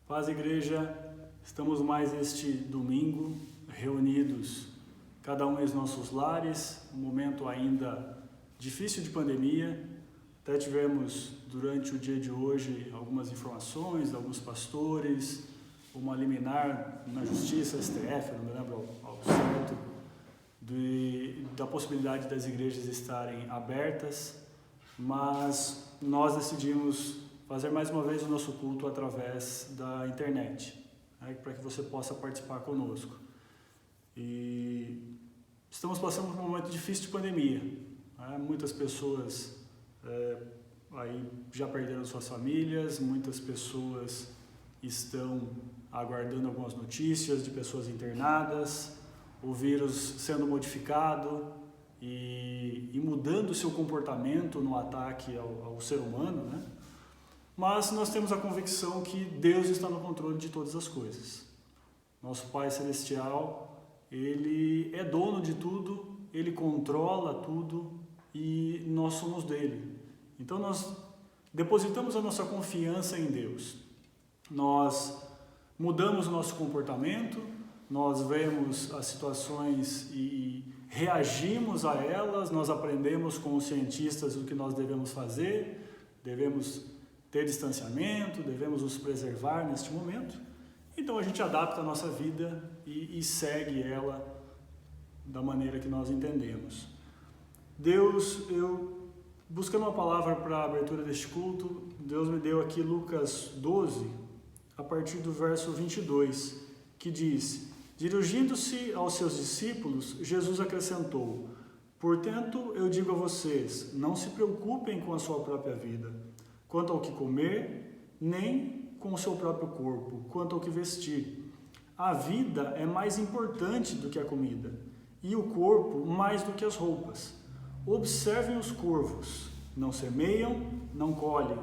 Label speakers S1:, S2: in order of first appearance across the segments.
S1: Paz, igreja, estamos mais este domingo reunidos, cada um em nossos lares, um momento ainda difícil de pandemia. Até tivemos durante o dia de hoje algumas informações de alguns pastores, uma liminar na Justiça, STF, não me lembro ao certo, da possibilidade das igrejas estarem abertas, mas nós decidimos fazer mais uma vez o nosso culto através da internet, né, para que você possa participar conosco. E estamos passando por um momento difícil de pandemia, né? Muitas pessoas aí já perderam suas famílias, muitas pessoas estão aguardando algumas notícias de pessoas internadas, o vírus sendo modificado e mudando o seu comportamento no ataque ao ser humano, né? Mas nós temos a convicção que Deus está no controle de todas as coisas. Nosso Pai Celestial, Ele é dono de tudo, Ele controla tudo e nós somos dele. Então nós depositamos a nossa confiança em Deus. Nós mudamos o nosso comportamento, nós vemos as situações e reagimos a elas, nós aprendemos com os cientistas o que nós devemos fazer, devemos ter distanciamento, devemos nos preservar neste momento. Então a gente adapta a nossa vida e segue ela da maneira que nós entendemos. Deus, buscando uma palavra para a abertura deste culto, Deus me deu aqui Lucas 12, a partir do verso 22, que diz: dirigindo-se aos seus discípulos, Jesus acrescentou: portanto, eu digo a vocês, não se preocupem com a sua própria vida, quanto ao que comer, nem com o seu próprio corpo, quanto ao que vestir. A vida é mais importante do que a comida, e o corpo mais do que as roupas. Observem os corvos, não semeiam, não colhem,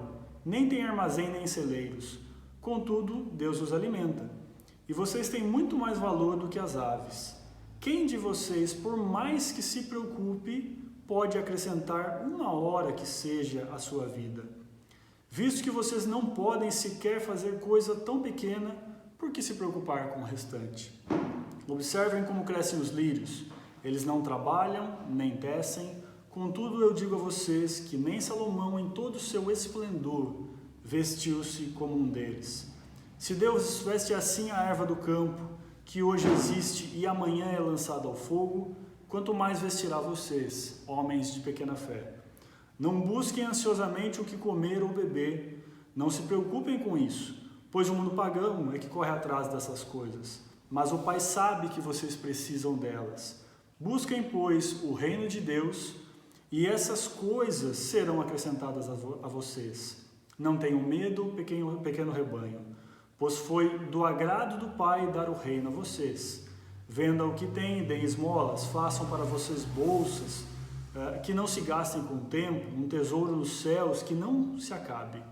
S1: nem têm armazém nem celeiros, contudo, Deus os alimenta. E vocês têm muito mais valor do que as aves. Quem de vocês, por mais que se preocupe, pode acrescentar uma hora que seja a sua vida? Visto que vocês não podem sequer fazer coisa tão pequena, por que se preocupar com o restante? Observem como crescem os lírios. Eles não trabalham, nem tecem. Contudo, eu digo a vocês que nem Salomão, em todo o seu esplendor, vestiu-se como um deles. Se Deus veste assim a erva do campo, que hoje existe e amanhã é lançada ao fogo, quanto mais vestirá vocês, homens de pequena fé. Não busquem ansiosamente o que comer ou beber, não se preocupem com isso, pois o mundo pagão é que corre atrás dessas coisas, mas o Pai sabe que vocês precisam delas. Busquem, pois, o reino de Deus, e essas coisas serão acrescentadas a vocês. Não tenham medo, pequeno rebanho, pois foi do agrado do Pai dar o reino a vocês. Vendam o que têm, deem esmolas, façam para vocês bolsas, que não se gastem com o tempo, um tesouro nos céus que não se acabe,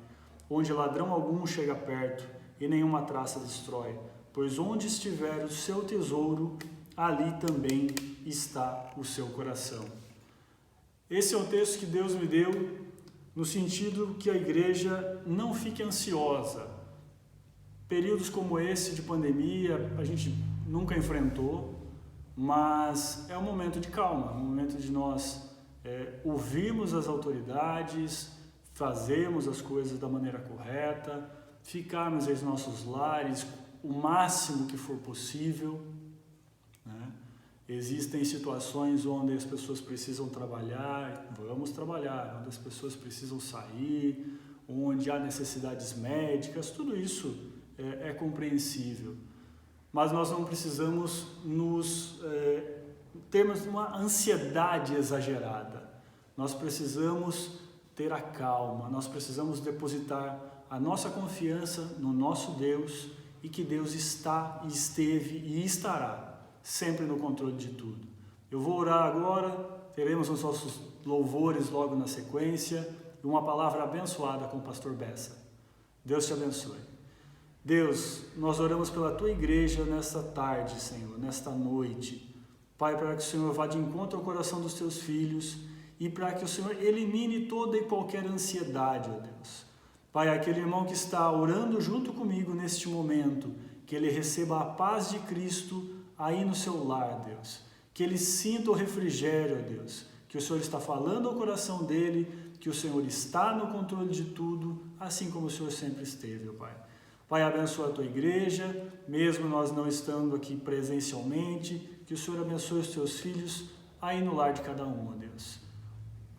S1: onde ladrão algum chega perto e nenhuma traça destrói, pois onde estiver o seu tesouro, ali também está o seu coração. Esse é o texto que Deus me deu no sentido que a igreja não fique ansiosa. Períodos como esse de pandemia a gente nunca enfrentou, mas é um momento de calma, um momento de nós ouvirmos as autoridades, fazermos as coisas da maneira correta, ficarmos em nossos lares o máximo que for possível, né? Existem situações onde as pessoas precisam trabalhar, vamos trabalhar, onde as pessoas precisam sair, onde há necessidades médicas, tudo isso é compreensível. Mas nós não precisamos termos uma ansiedade exagerada. Nós precisamos ter a calma, nós precisamos depositar a nossa confiança no nosso Deus e que Deus está, esteve e estará sempre no controle de tudo. Eu vou orar agora, teremos os nossos louvores logo na sequência e uma palavra abençoada com o pastor Bessa. Deus te abençoe. Deus, nós oramos pela tua igreja nesta tarde, Senhor, nesta noite. Pai, para que o Senhor vá de encontro ao coração dos teus filhos e para que o Senhor elimine toda e qualquer ansiedade, ó Deus. Pai, aquele irmão que está orando junto comigo neste momento, que ele receba a paz de Cristo aí no seu lar, Deus. Que ele sinta o refrigério, Deus. Que o Senhor está falando ao coração dele, que o Senhor está no controle de tudo, assim como o Senhor sempre esteve, ó Pai. Pai, abençoa a tua igreja, mesmo nós não estando aqui presencialmente, que o Senhor abençoe os teus filhos aí no lar de cada um, ó Deus.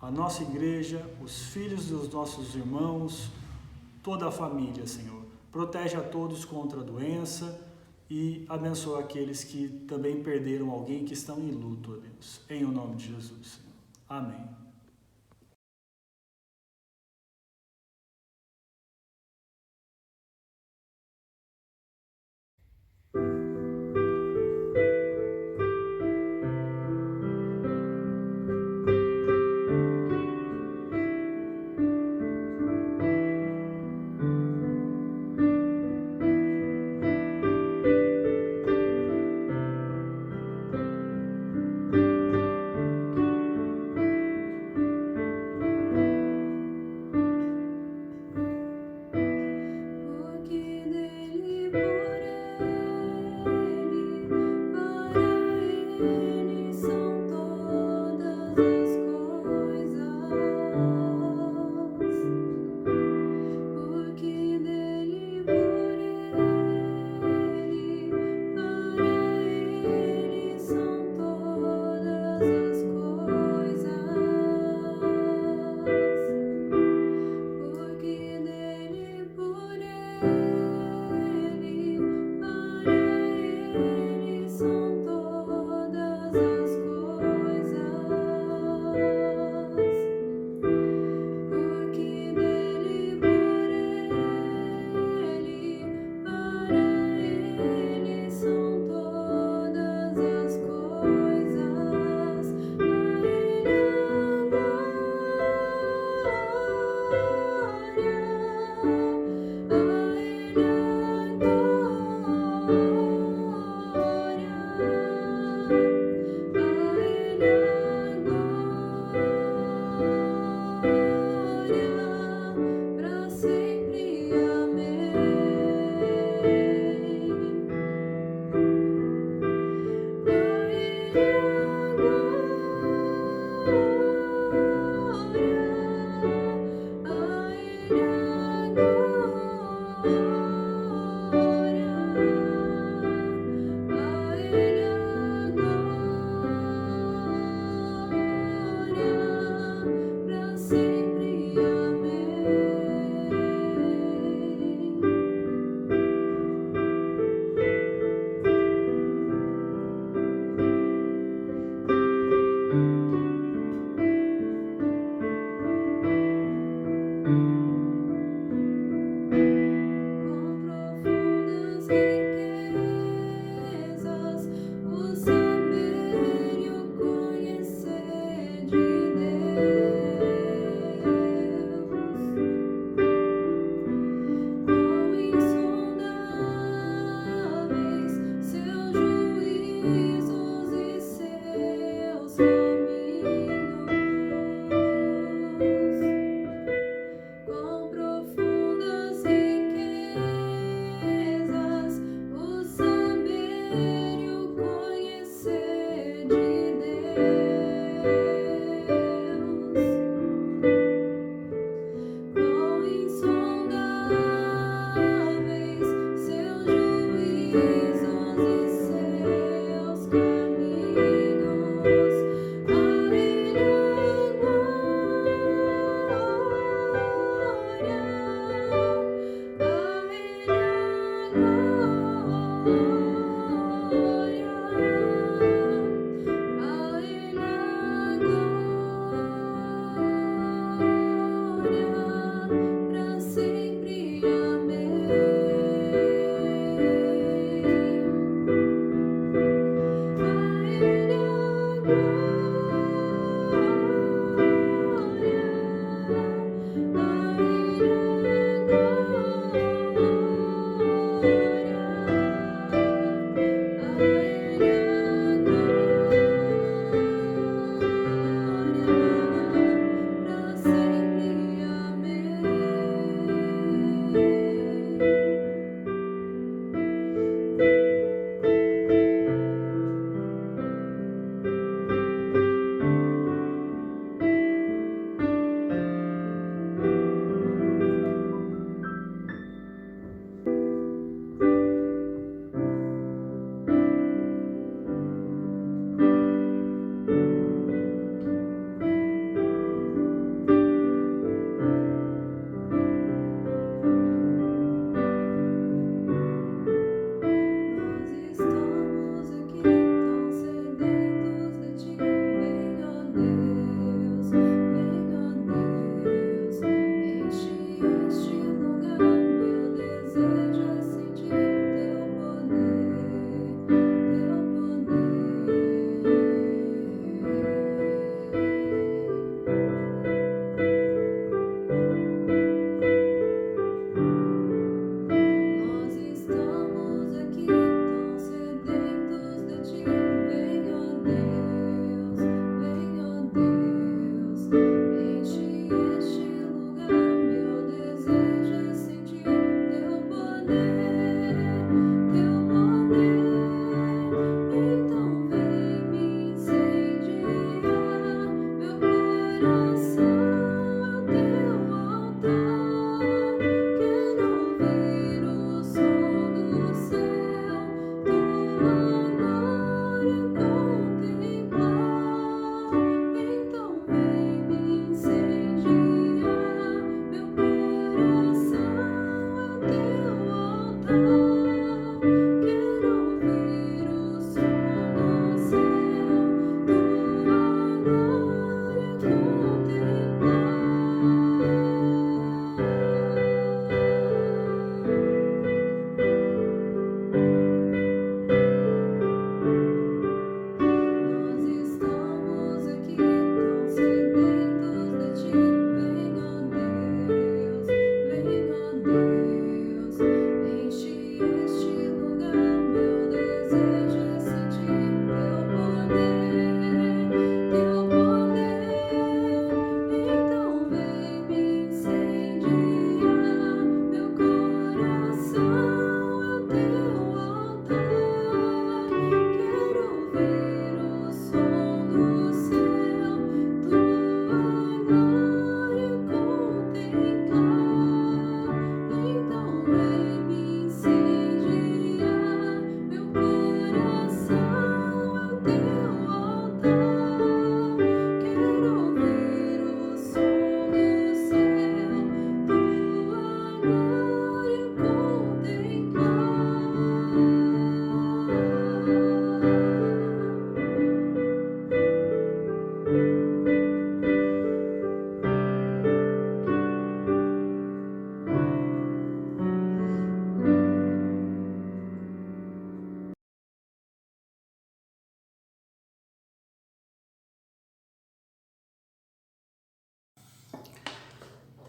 S1: A nossa igreja, os filhos dos nossos irmãos, toda a família, Senhor. Protege a todos contra a doença e abençoa aqueles que também perderam alguém, que estão em luto, ó Deus. Em o nome de Jesus, Senhor. Amém.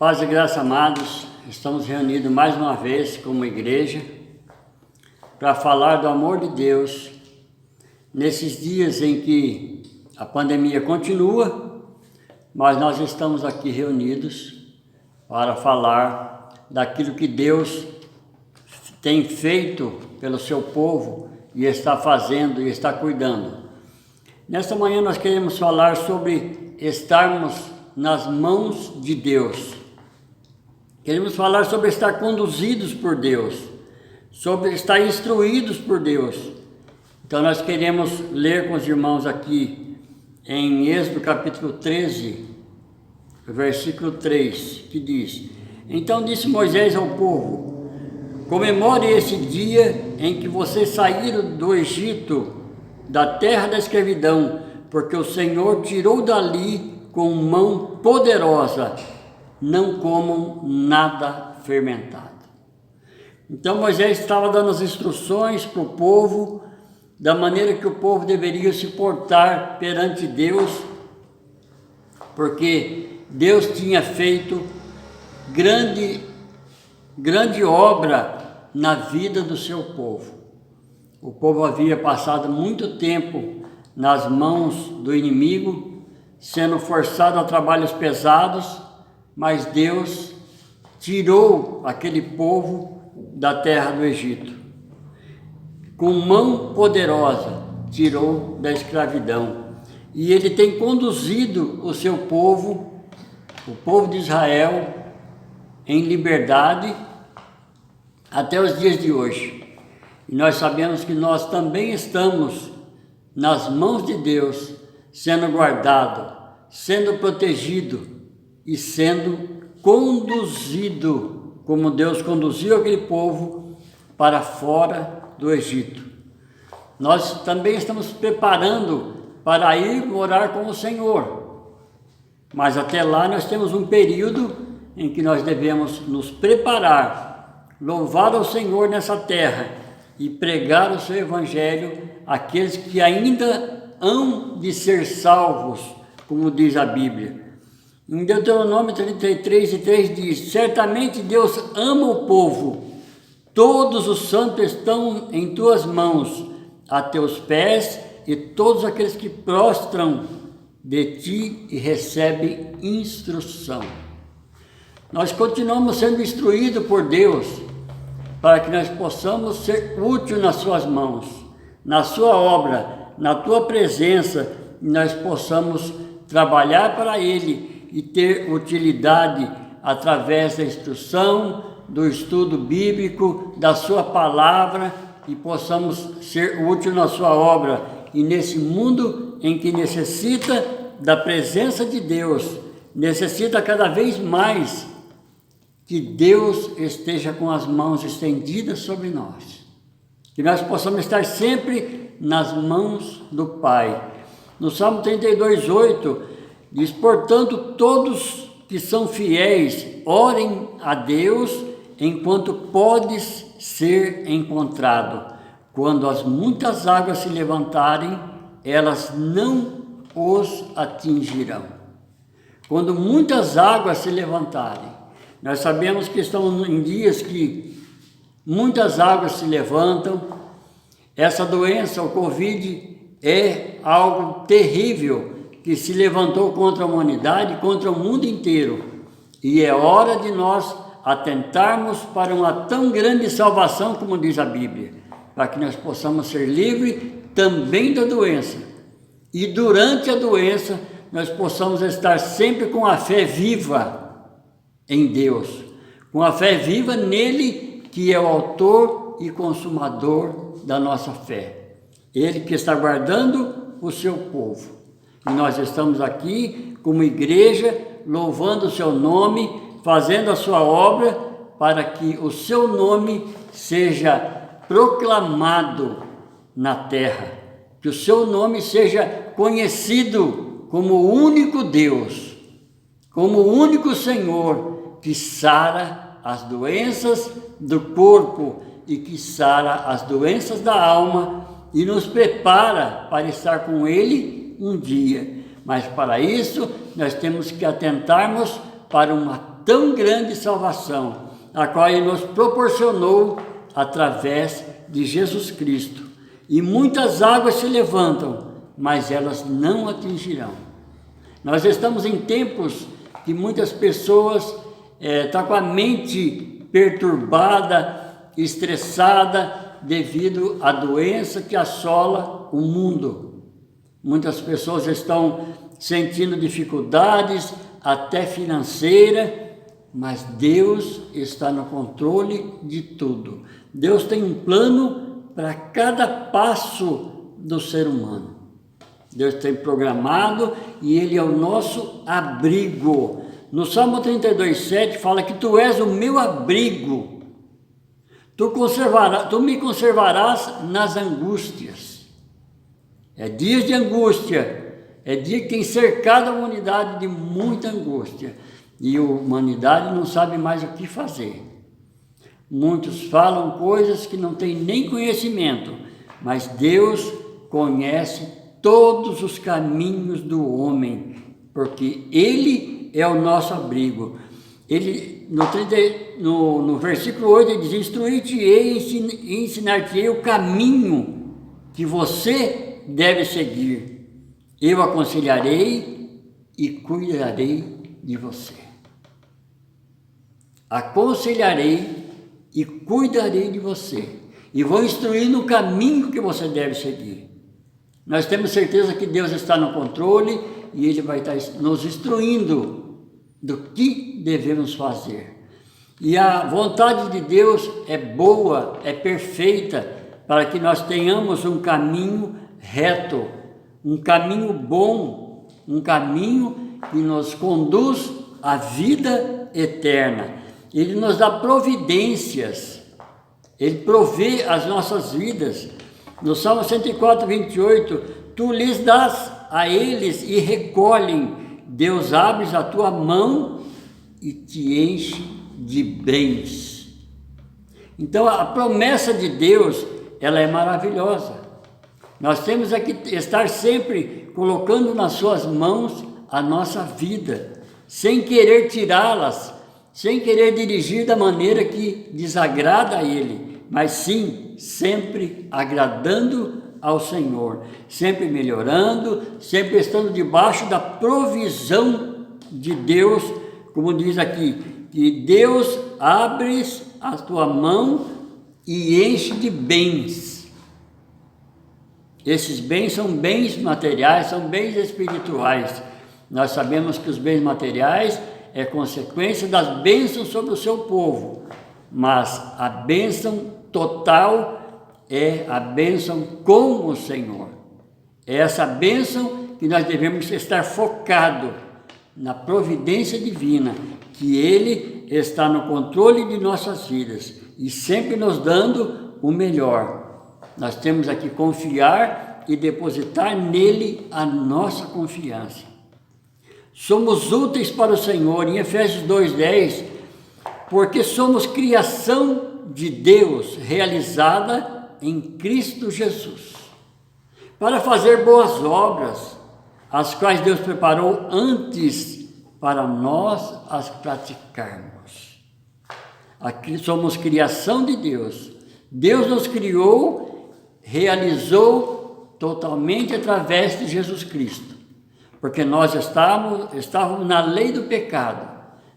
S2: Paz e graça, amados, estamos reunidos mais uma vez como igreja para falar do amor de Deus nesses dias em que a pandemia continua, mas nós estamos aqui reunidos para falar daquilo que Deus tem feito pelo seu povo e está fazendo e está cuidando. Nesta manhã nós queremos falar sobre estarmos nas mãos de Deus. Queremos falar sobre estar conduzidos por Deus, sobre estar instruídos por Deus. Então nós queremos ler com os irmãos aqui em Êxodo capítulo 13, versículo 3, que diz: Então disse Moisés ao povo: Comemore esse dia em que vocês saíram do Egito, da terra da escravidão, porque o Senhor tirou dali com mão poderosa. Não comam nada fermentado. Então Moisés estava dando as instruções para o povo, da maneira que o povo deveria se portar perante Deus, porque Deus tinha feito grande obra na vida do seu povo. O povo havia passado muito tempo nas mãos do inimigo, sendo forçado a trabalhos pesados, mas Deus tirou aquele povo da terra do Egito. Com mão poderosa, tirou da escravidão. E Ele tem conduzido o seu povo, o povo de Israel, em liberdade até os dias de hoje. E nós sabemos que nós também estamos nas mãos de Deus, sendo guardado, sendo protegido e sendo conduzido, como Deus conduziu aquele povo para fora do Egito. Nós também estamos preparando para ir morar com o Senhor, mas até lá nós temos um período em que nós devemos nos preparar, louvar ao Senhor nessa terra e pregar o seu evangelho àqueles que ainda hão de ser salvos, como diz a Bíblia. Em Deuteronômio 33:3 diz: Certamente Deus ama o povo, todos os santos estão em tuas mãos, a teus pés, e todos aqueles que prostram de ti e recebem instrução. Nós continuamos sendo instruídos por Deus, para que nós possamos ser úteis nas suas mãos, na sua obra, na tua presença, e nós possamos trabalhar para Ele e ter utilidade através da instrução, do estudo bíblico, da sua palavra, e possamos ser úteis na sua obra. E nesse mundo em que necessita da presença de Deus, necessita cada vez mais que Deus esteja com as mãos estendidas sobre nós, que nós possamos estar sempre nas mãos do Pai. No Salmo 32:8 diz: Portanto, todos que são fiéis, orem a Deus enquanto podes ser encontrado. Quando as muitas águas se levantarem, elas não os atingirão. Quando muitas águas se levantarem, nós sabemos que estamos em dias que muitas águas se levantam. Essa doença, o Covid, é algo terrível que se levantou contra a humanidade, contra o mundo inteiro. E é hora de nós atentarmos para uma tão grande salvação, como diz a Bíblia, para que nós possamos ser livres também da doença. E durante a doença, nós possamos estar sempre com a fé viva em Deus, com a fé viva nele, que é o autor e consumador da nossa fé. Ele que está guardando o seu povo. E nós estamos aqui como igreja, louvando o seu nome, fazendo a sua obra, para que o seu nome seja proclamado na terra, que o seu nome seja conhecido como o único Deus, como o único Senhor, que sara as doenças do corpo e que sara as doenças da alma e nos prepara para estar com Ele um dia. Mas para isso nós temos que atentarmos para uma tão grande salvação, a qual Ele nos proporcionou através de Jesus Cristo. E muitas águas se levantam, mas elas não atingirão. Nós estamos em tempos que muitas pessoas estão com a mente perturbada, estressada, devido à doença que assola o mundo. Muitas pessoas estão sentindo dificuldades, até financeira, mas Deus está no controle de tudo. Deus tem um plano para cada passo do ser humano. Deus tem programado e Ele é o nosso abrigo. No Salmo 32:7 fala que Tu és o meu abrigo. Tu me conservarás nas angústias. É dias de angústia, é dia que tem cercado a humanidade de muita angústia. E a humanidade não sabe mais o que fazer. Muitos falam coisas que não têm nem conhecimento, mas Deus conhece todos os caminhos do homem, porque Ele é o nosso abrigo. Ele, no versículo 8, ele diz: instruir-te-ei e ensinar-te-ei o caminho que você deve seguir. Eu aconselharei e cuidarei de você. Aconselharei e cuidarei de você. E vou instruir no caminho que você deve seguir. Nós temos certeza que Deus está no controle e Ele vai estar nos instruindo do que devemos fazer. E a vontade de Deus é boa, é perfeita, para que nós tenhamos um caminho reto, um caminho bom, um caminho que nos conduz à vida eterna. Ele nos dá providências, Ele provê as nossas vidas. No Salmo 104:28, Tu lhes dás a eles e recolhem. Deus abre a tua mão e te enche de bens. Então a promessa de Deus, ela é maravilhosa. Nós temos que estar sempre colocando nas suas mãos a nossa vida, sem querer tirá-las, sem querer dirigir da maneira que desagrada a Ele, mas sim sempre agradando ao Senhor, sempre melhorando, sempre estando debaixo da provisão de Deus, como diz aqui, que Deus abre a tua mão e enche de bens. Esses bens são bens materiais, são bens espirituais. Nós sabemos que os bens materiais é consequência das bênçãos sobre o seu povo, mas a bênção total é a bênção com o Senhor. É essa bênção que nós devemos estar focados na providência divina, que Ele está no controle de nossas vidas e sempre nos dando o melhor. Nós temos que confiar e depositar nele a nossa confiança. Somos úteis para o Senhor, em Efésios 2:10, porque somos criação de Deus realizada em Cristo Jesus, para fazer boas obras, as quais Deus preparou antes para nós as praticarmos. Aqui somos criação de Deus. Deus nos criou, realizou totalmente através de Jesus Cristo, porque nós estávamos na lei do pecado,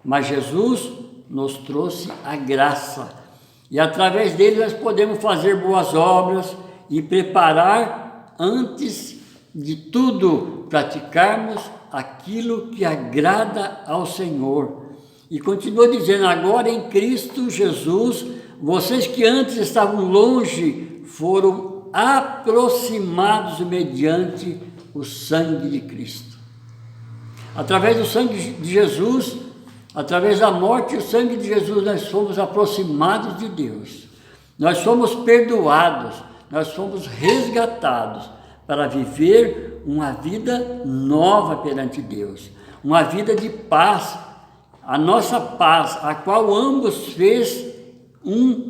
S2: mas Jesus nos trouxe a graça. E através dele nós podemos fazer boas obras e preparar, antes de tudo, praticarmos aquilo que agrada ao Senhor. E continua dizendo: agora em Cristo Jesus, vocês que antes estavam longe, foram aproximados mediante o sangue de Cristo. Através do sangue de Jesus, através da morte e o sangue de Jesus, nós somos aproximados de Deus. Nós somos perdoados, nós somos resgatados para viver uma vida nova perante Deus, uma vida de paz. A nossa paz, a qual ambos fez,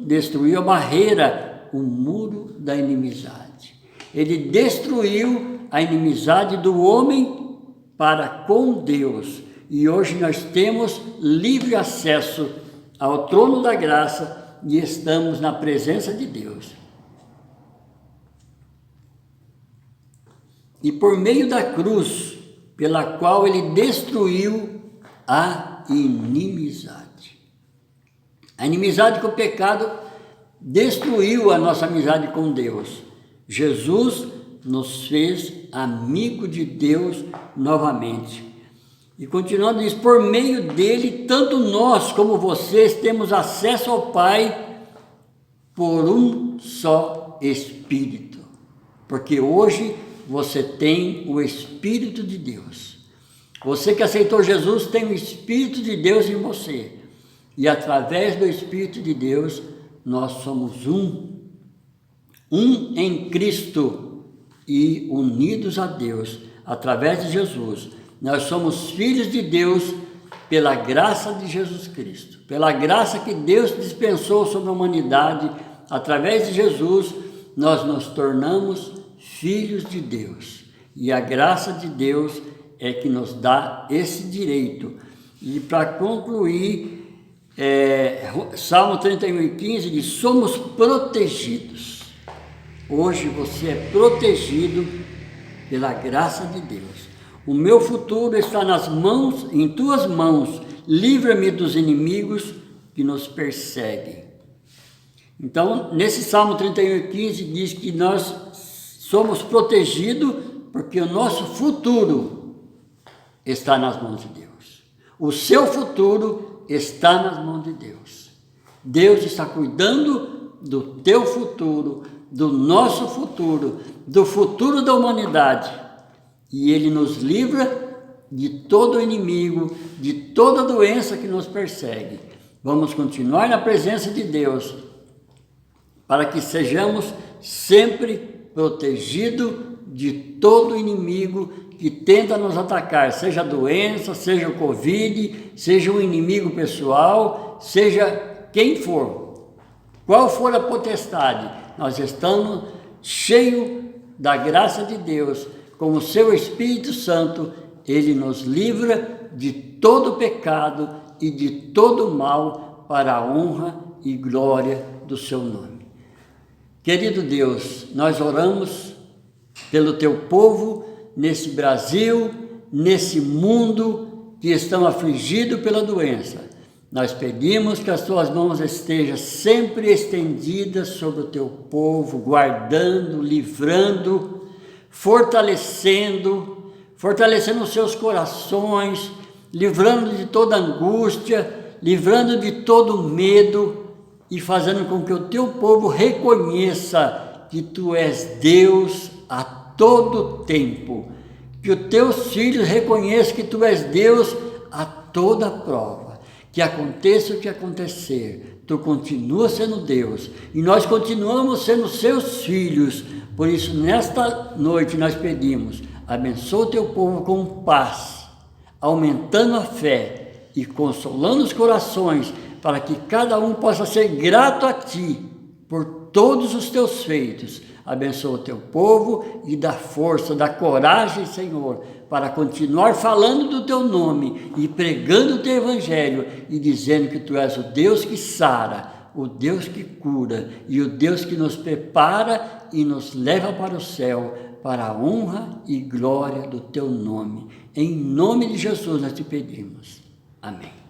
S2: destruiu a barreira, o muro da inimizade. Ele destruiu a inimizade do homem para com Deus. e hoje nós temos livre acesso ao trono da graça e estamos na presença de Deus. E por meio da cruz, pela qual ele destruiu a inimizade. A inimizade com o pecado destruiu a nossa amizade com Deus. Jesus nos fez amigo de Deus novamente. E continuando diz, por meio dele, tanto nós como vocês temos acesso ao Pai por um só Espírito. Porque hoje você tem o Espírito de Deus. Você que aceitou Jesus tem o Espírito de Deus em você. E através do Espírito de Deus, nós somos um em Cristo e unidos a Deus, através de Jesus. Nós somos filhos de Deus pela graça de Jesus Cristo, pela graça que Deus dispensou sobre a humanidade, através de Jesus, nós nos tornamos filhos de Deus. E a graça de Deus é que nos dá esse direito. E para concluir, Salmo 31:15 diz, somos protegidos. Hoje você é protegido pela graça de Deus. O meu futuro está nas mãos, em tuas mãos. Livra-me dos inimigos que nos perseguem. Então, nesse Salmo 31:15 diz que nós somos protegidos porque o nosso futuro está nas mãos de Deus. O seu futuro está nas mãos de Deus. Deus está cuidando do teu futuro, do nosso futuro, do futuro da humanidade. E Ele nos livra de todo inimigo, de toda doença que nos persegue. Vamos continuar na presença de Deus, para que sejamos sempre protegidos de todo inimigo que tenta nos atacar, seja a doença, seja o Covid, seja um inimigo pessoal, seja quem for, qual for a potestade, nós estamos cheios da graça de Deus, com o seu Espírito Santo, ele nos livra de todo pecado e de todo mal para a honra e glória do seu nome. Querido Deus, nós oramos pelo teu povo nesse Brasil, nesse mundo que estão afligidos pela doença. Nós pedimos que as tuas mãos estejam sempre estendidas sobre o teu povo, guardando, livrando, fortalecendo os seus corações, livrando de toda angústia, livrando de todo medo e fazendo com que o teu povo reconheça que tu és Deus a todo tempo, que os teus filhos reconheçam que tu és Deus a toda prova. Que aconteça o que acontecer, tu continua sendo Deus e nós continuamos sendo seus filhos. Por isso, nesta noite nós pedimos, abençoa o teu povo com paz, aumentando a fé e consolando os corações, para que cada um possa ser grato a ti por todos os teus feitos. Abençoa o teu povo e dá força, dá coragem, Senhor, para continuar falando do teu nome e pregando o teu evangelho e dizendo que tu és o Deus que sara, o Deus que cura e o Deus que nos prepara e nos leva para o céu, para a honra e glória do teu nome. Em nome de Jesus nós te pedimos. Amém.